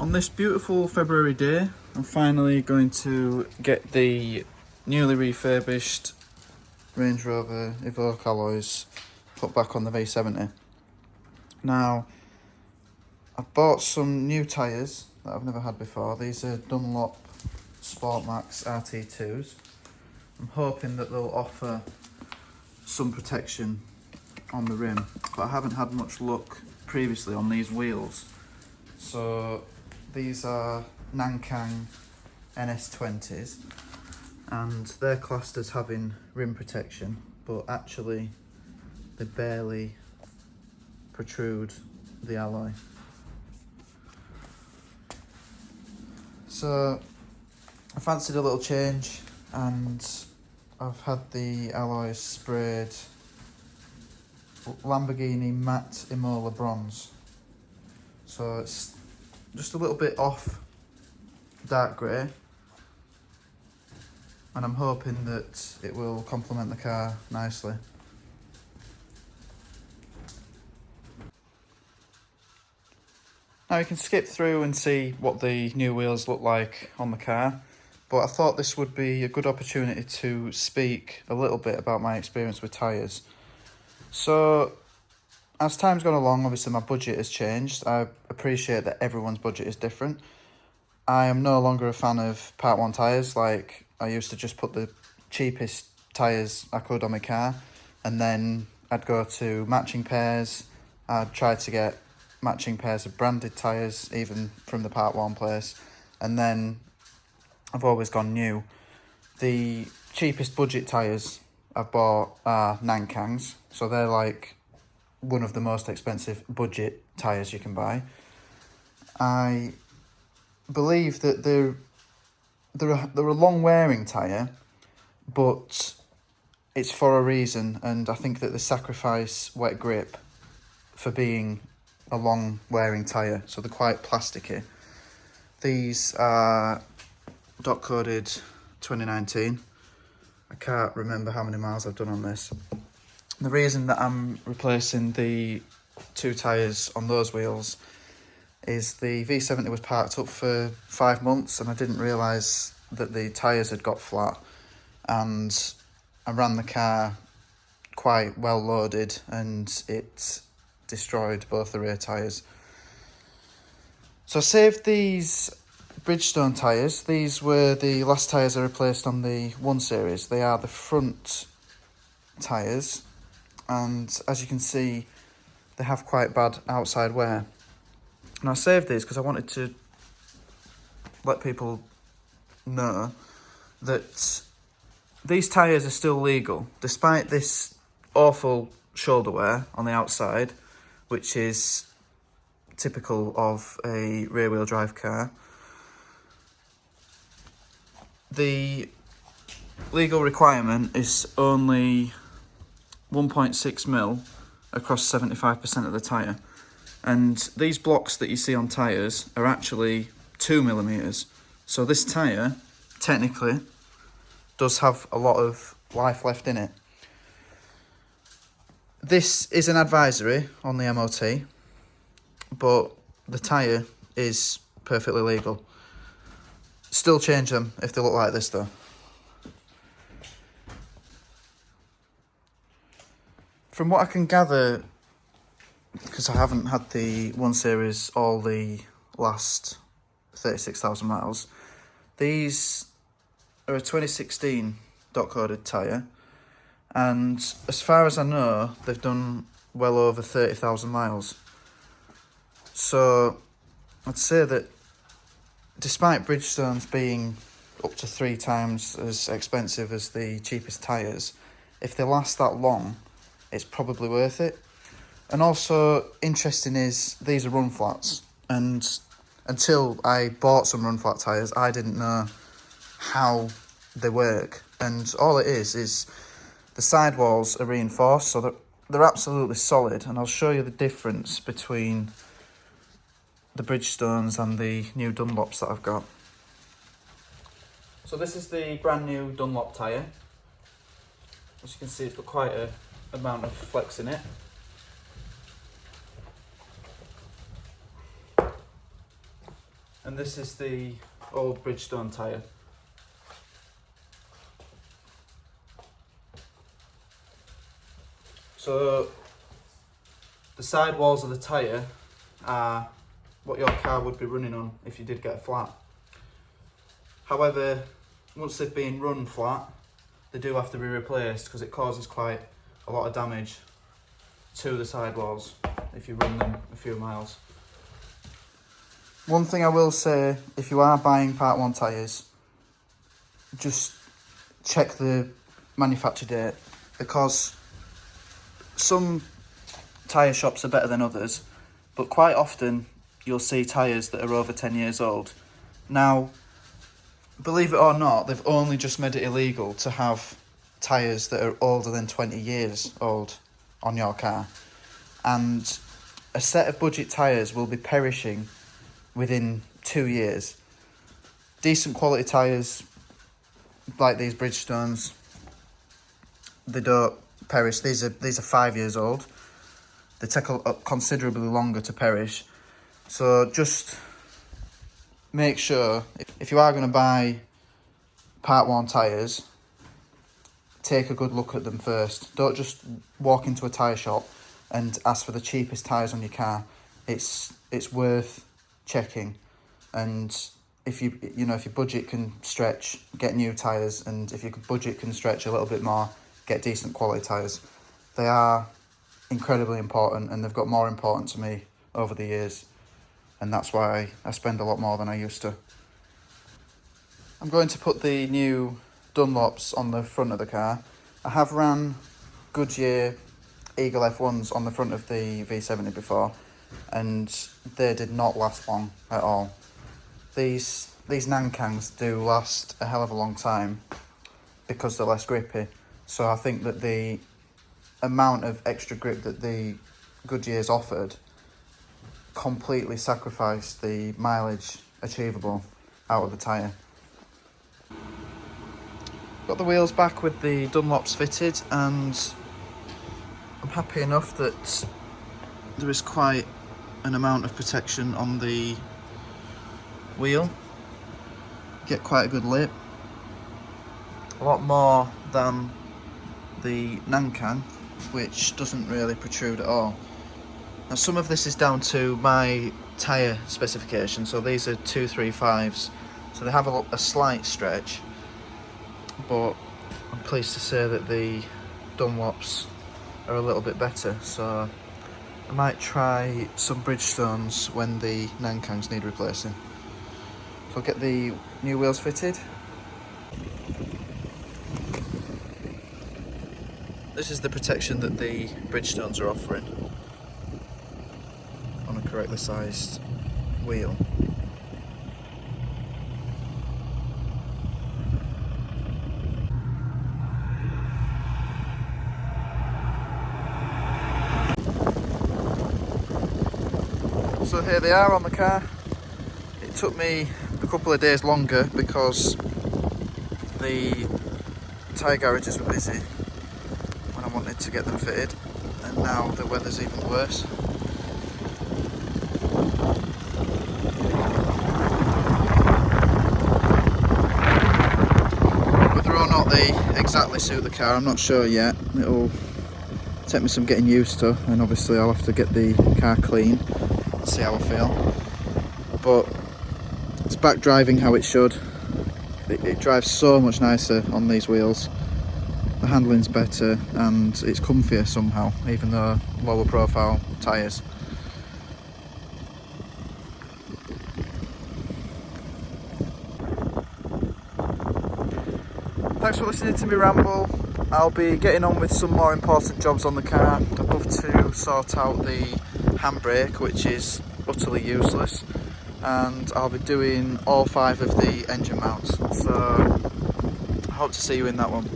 On this beautiful February day, I'm finally going to get the newly refurbished Range Rover Evoque alloys put back on the V70. Now, I've bought some new tyres that I've never had before. These are Dunlop Sport Max RT2s. I'm hoping that they'll offer some protection on the rim, but I haven't had much luck previously on these wheels. So these are Nankang NS20s and they're classed as having rim protection, but actually they barely protrude the alloy. So I fancied a little change and I've had the alloys sprayed Lamborghini Matt Imola Bronze. So it's just a little bit off dark grey, and I'm hoping that it will complement the car nicely. Now you can skip through and see what the new wheels look like on the car, but I thought this would be a good opportunity to speak a little bit about my experience with tyres. So as time's gone along, obviously my budget has changed. I appreciate that everyone's budget is different. I am no longer a fan of Part 1 tyres. Like, I used to just put the cheapest tyres I could on my car, and then I'd go to matching pairs. I'd try to get matching pairs of branded tyres, even from the Part 1 place, and then I've always gone new. The cheapest budget tyres I've bought are Nankangs, so they're like one of the most expensive budget tyres you can buy. I believe that they're a long wearing tyre, but it's for a reason, and I think that they sacrifice wet grip for being a long wearing tyre, so they're quite plasticky. These are dot coded 2019. I can't remember how many miles I've done on this. The reason that I'm replacing the two tyres on those wheels is the V70 was parked up for 5 months and I didn't realise that the tyres had got flat, and I ran the car quite well loaded and it destroyed both the rear tyres. So I saved these Bridgestone tyres. These were the last tyres I replaced on the 1 Series. They are the front tyres, and as you can see they have quite bad outside wear. And I saved these because I wanted to let people know that these tyres are still legal despite this awful shoulder wear on the outside, which is typical of a rear wheel drive car. The legal requirement is only 1.6mm across 75% of the tyre, and these blocks that you see on tyres are actually 2mm. So this tyre technically does have a lot of life left in it. This is an advisory on the MOT, but the tyre is perfectly legal. Still change them if they look like this though. From what I can gather, because I haven't had the 1 Series all the last 36,000 miles, these are a 2016 dot coded tyre, and as far as I know they've done well over 30,000 miles. So I'd say that despite Bridgestones being up to 3 times as expensive as the cheapest tyres, if they last that long it's probably worth it. And also interesting is these are run flats, and until I bought some run flat tyres I didn't know how they work, and all it is the sidewalls are reinforced, so they're absolutely solid, and I'll show you the difference between the Bridgestones and the new Dunlops that I've got. So this is the brand new Dunlop tyre. As you can see, it's got quite a amount of flex in it. And this is the old Bridgestone tyre. So the side walls of the tyre are what your car would be running on if you did get a flat. However, once they've been run flat, they do have to be replaced because it causes quite a lot of damage to the sidewalls if you run them a few miles. One thing I will say, if you are buying Part 1 tyres, just check the manufacture date, because some tyre shops are better than others, but quite often you'll see tyres that are over 10 years old. Now, believe it or not, they've only just made it illegal to have tyres that are older than 20 years old on your car. And a set of budget tyres will be perishing within 2 years. Decent quality tyres, like these Bridgestones, they don't perish. These are 5 years old. They take considerably longer to perish. So just make sure, if you are going to buy Part 1 tyres, take a good look at them first. Don't just walk into a tyre shop and ask for the cheapest tyres on your car. It's worth checking, and if your budget can stretch, get new tyres, and if your budget can stretch a little bit more, get decent quality tyres. They are incredibly important, and they've got more important to me over the years, and that's why I spend a lot more than I used to. I'm going to put the new Dunlops on the front of the car. I have ran Goodyear Eagle F1s on the front of the V70 before, and they did not last long at all. These Nankangs do last a hell of a long time because they're less grippy. So I think that the amount of extra grip that the Goodyears offered completely sacrificed the mileage achievable out of the tyre. Got the wheels back with the Dunlops fitted, and I'm happy enough that there is quite an amount of protection on the wheel. Get quite a good lip. A lot more than the Nankang, which doesn't really protrude at all. Now, some of this is down to my tyre specification. So these are 235s, so they have a slight stretch, but I'm pleased to say that the Dunlops are a little bit better. So I might try some Bridgestones when the Nankangs need replacing. So I'll get the new wheels fitted. This is the protection that the Bridgestones are offering on a correctly sized wheel. So here they are on the car. It took me a couple of days longer because the tyre garages were busy when I wanted to get them fitted, and now the weather's even worse. Whether or not they exactly suit the car, I'm not sure yet. It'll take me some getting used to, and obviously I'll have to get the car clean, see how I feel. But it's back driving how it should. It drives so much nicer on these wheels. The handling's better and it's comfier somehow, even though lower profile tyres. Thanks for listening to me ramble. I'll be getting on with some more important jobs on the car. I'd love to sort out the handbrake, which is utterly useless, and I'll be doing all 5 of the engine mounts. So I hope to see you in that one.